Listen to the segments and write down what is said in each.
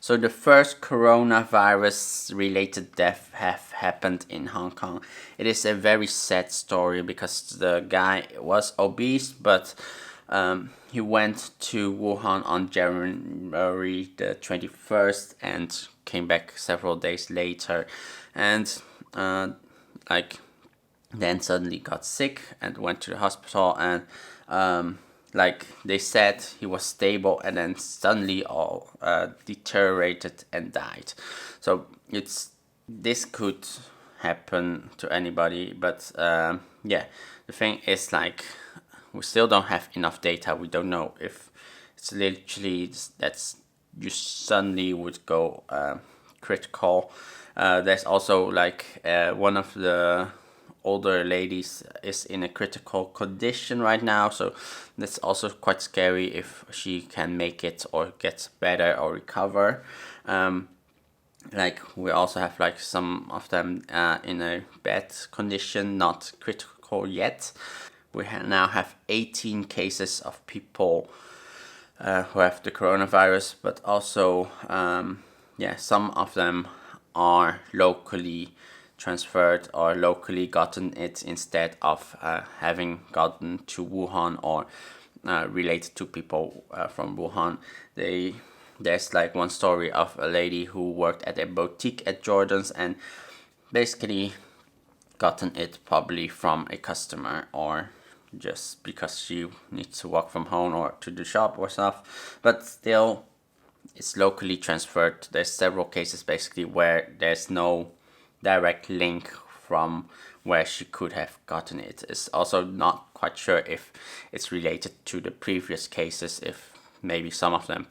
So the first coronavirus-related death have happened in Hong Kong. It is a very sad story because the guy was obese, but he went to Wuhan on Januari the 21st and came back several days later, and like then suddenly got sick and went to the hospital, and like they said he was stable, and then suddenly all deteriorated and died. So this could happen to anybody, but yeah, the thing is, like, we still don't have enough data. We don't know if it's literally that's you suddenly would go critical. There's also like one of the older ladies is in a critical condition right now, so that's also quite scary if she can make it or get better or recover. Like, we also have like some of them in a bad condition, not critical yet. We now have 18 cases of people who have the coronavirus, but also some of them are locally transferred or locally gotten it instead of having gotten to Wuhan or related to people from Wuhan. There's like one story of a lady who worked at a boutique at Jordan's and basically gotten it probably from a customer, or just because she needs to work from home or to the shop or stuff, but still it's locally transferred. There's several cases basically where there's no direct link from where she could have gotten it. It's also not quite sure if it's related to the previous cases, if maybe some of them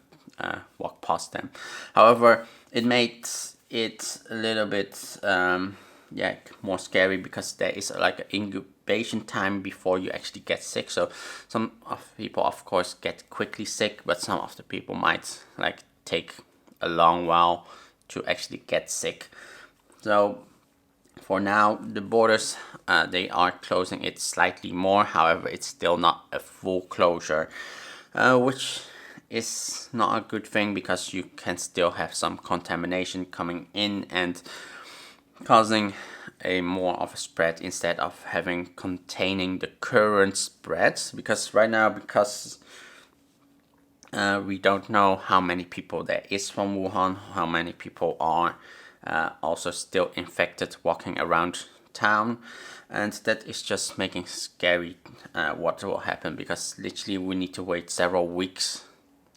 walk past them. However, it makes it a little bit more scary because there is like an incubation time before you actually get sick. So some of people of course get quickly sick, but some of the people might like take a long while to actually get sick. So for now, the borders, they are closing it slightly more. However, it's still not a full closure, which is not a good thing because you can still have some contamination coming in and causing a more of a spread instead of having containing the current spreads. Because right now, because we don't know how many people there is from Wuhan, how many people are also still infected walking around town, and that is just making scary what will happen, because literally we need to wait several weeks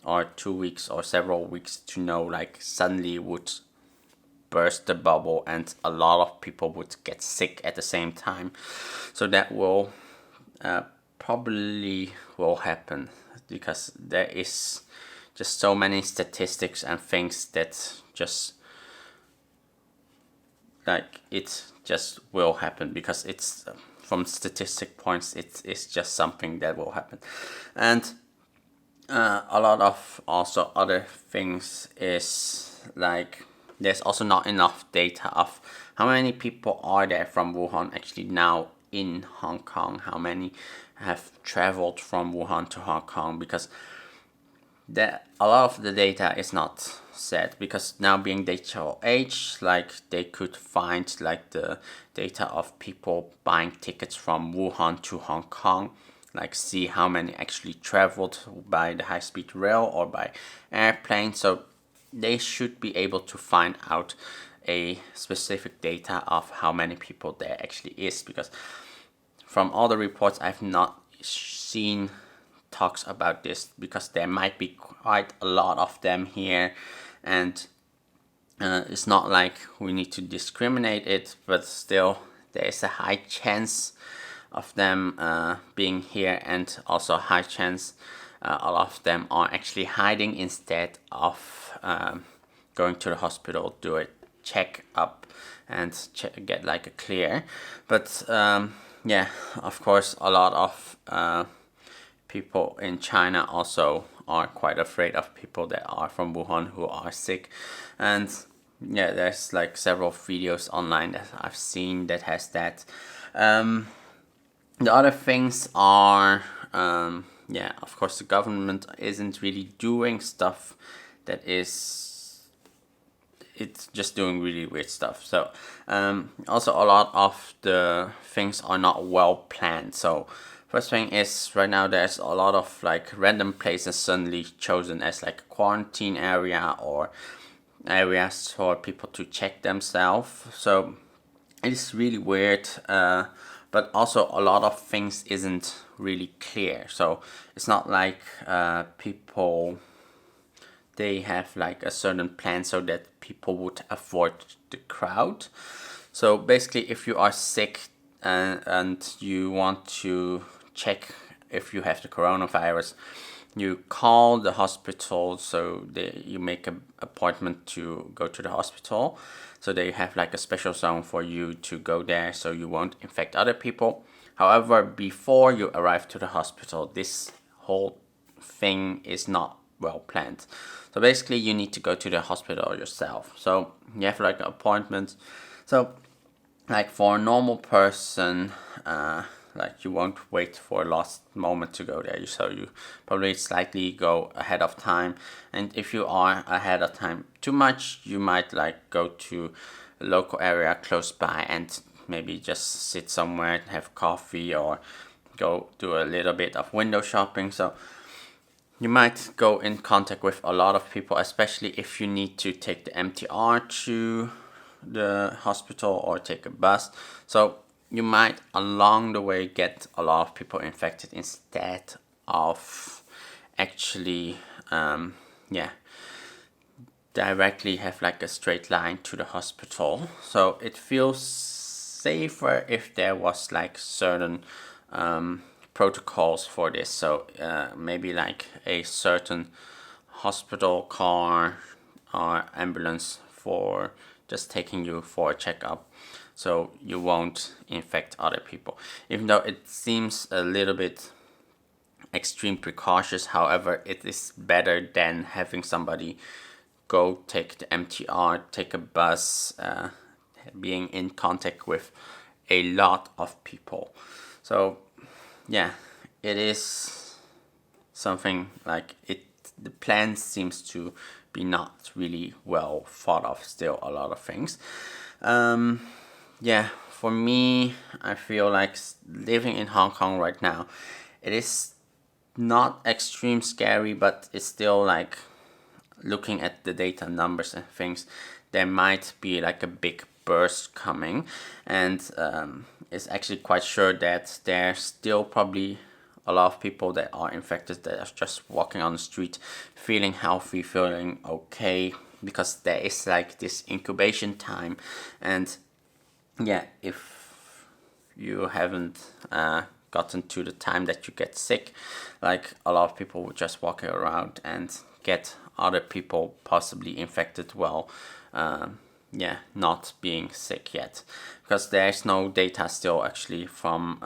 or 2 weeks or several weeks to know, like, suddenly would burst the bubble and a lot of people would get sick at the same time. So that will probably will happen, because there is just so many statistics and things that just like it just will happen, because it's from statistic points it's just something that will happen. And a lot of also other things is like there's also not enough data of how many people are there from Wuhan actually now in Hong Kong, how many have traveled from Wuhan to Hong Kong, because a lot of the data is not set, because now being digital age, like they could find like the data of people buying tickets from Wuhan to Hong Kong, like see how many actually traveled by the high-speed rail or by airplane. So they should be able to find out a specific data of how many people there actually is, because from all the reports I've not seen talks about this, because there might be quite a lot of them here, and it's not like we need to discriminate it, but still there is a high chance of them being here, and also a high chance a lot of them are actually hiding instead of going to the hospital, do a check up and get like a clear. But of course a lot of people in China also are quite afraid of people that are from Wuhan who are sick. And there's like several videos online that I've seen that has that. The other things are, of course, the government isn't really doing stuff that is it's just doing really weird stuff. So also a lot of the things are not well planned. So first thing is, right now there's a lot of like random places suddenly chosen as like a quarantine area or areas for people to check themselves. So it's really weird, but also a lot of things isn't really clear. So it's not like people, they have like a certain plan so that people would avoid the crowd. So basically, if you are sick and you want to check if you have the coronavirus, you call the hospital. So you make an appointment to go to the hospital. So they have like a special zone for you to go there so you won't infect other people. However, before you arrive to the hospital, this whole thing is not well planned. So basically, you need to go to the hospital yourself. So you have like an appointment. So like for a normal person, like you won't wait for a last moment to go there. So you probably slightly go ahead of time. And if you are ahead of time too much, you might like go to a local area close by and maybe just sit somewhere and have coffee or go do a little bit of window shopping. So you might go in contact with a lot of people, especially if you need to take the MTR to the hospital or take a bus. So you might along the way get a lot of people infected instead of actually directly have like a straight line to the hospital. So it feels safer if there was like certain protocols for this. So maybe like a certain hospital car or ambulance for just taking you for a checkup, so you won't infect other people. Even though it seems a little bit extreme precautious, however, it is better than having somebody go take the MTR, take a bus, being in contact with a lot of people. So yeah, it is something like it. The plan seems to be not really well thought of. Still, a lot of things. Yeah, for me, I feel like living in Hong Kong right now, it is not extreme scary, but it's still like looking at the data numbers and things, there might be like a big burst coming, and it's actually quite sure that there's still probably a lot of people that are infected that are just walking on the street feeling healthy, feeling okay, because there is like this incubation time. And yeah, if you haven't gotten to the time that you get sick, like a lot of people would just walk around and get other people possibly infected while not being sick yet, because there's no data still actually from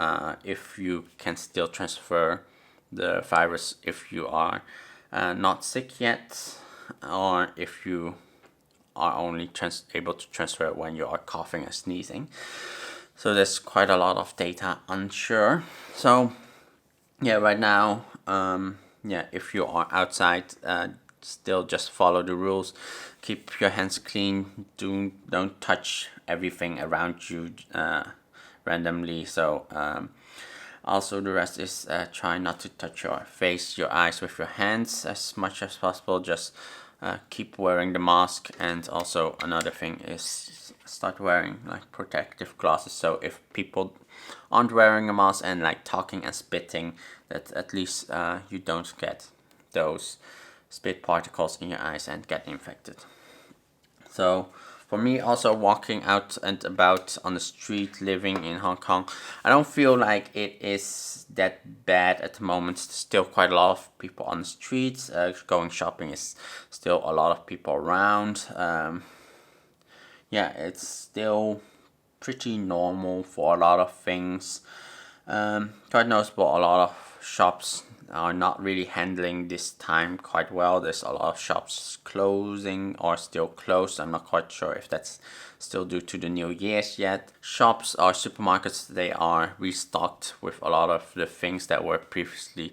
if you can still transfer the virus if you are not sick yet, or if you are only able to transfer it when you are coughing and sneezing. So there's quite a lot of data unsure. So yeah, right now, if you are outside, still just follow the rules. Keep your hands clean. Don't touch everything around you randomly. So also the rest is try not to touch your face, your eyes with your hands as much as possible. Just keep wearing the mask. And also another thing is start wearing like protective glasses. So if people aren't wearing a mask and like talking and spitting, that at least you don't get those spit particles in your eyes and get infected. So for me, also walking out and about on the street, living in Hong Kong, I don't feel like it is that bad at the moment. Still quite a lot of people on the streets. Going shopping is still a lot of people around. It's still pretty normal for a lot of things. Quite noticeable, a lot of shops are not really handling this time quite well. There's a lot of shops closing or still closed. I'm not quite sure if that's still due to the New Year's yet. Shops or supermarkets, they are restocked with a lot of the things that were previously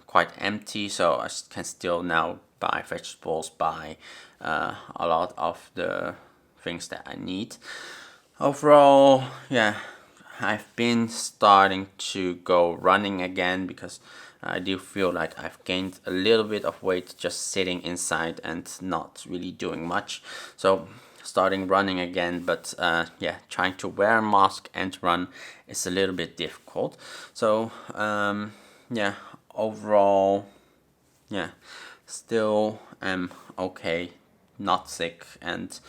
quite empty. So I can still now buy vegetables, buy a lot of the things that I need. Overall, yeah, I've been starting to go running again because I do feel like I've gained a little bit of weight just sitting inside and not really doing much. So starting running again, but yeah, trying to wear a mask and run is a little bit difficult. So yeah, overall, yeah, still am okay, not sick, and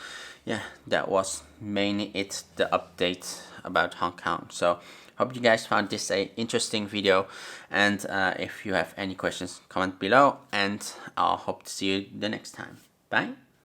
yeah, that was mainly it, the update about Hong Kong. So hope you guys found this a interesting video, and if you have any questions, comment below, and I'll hope to see you the next time. Bye.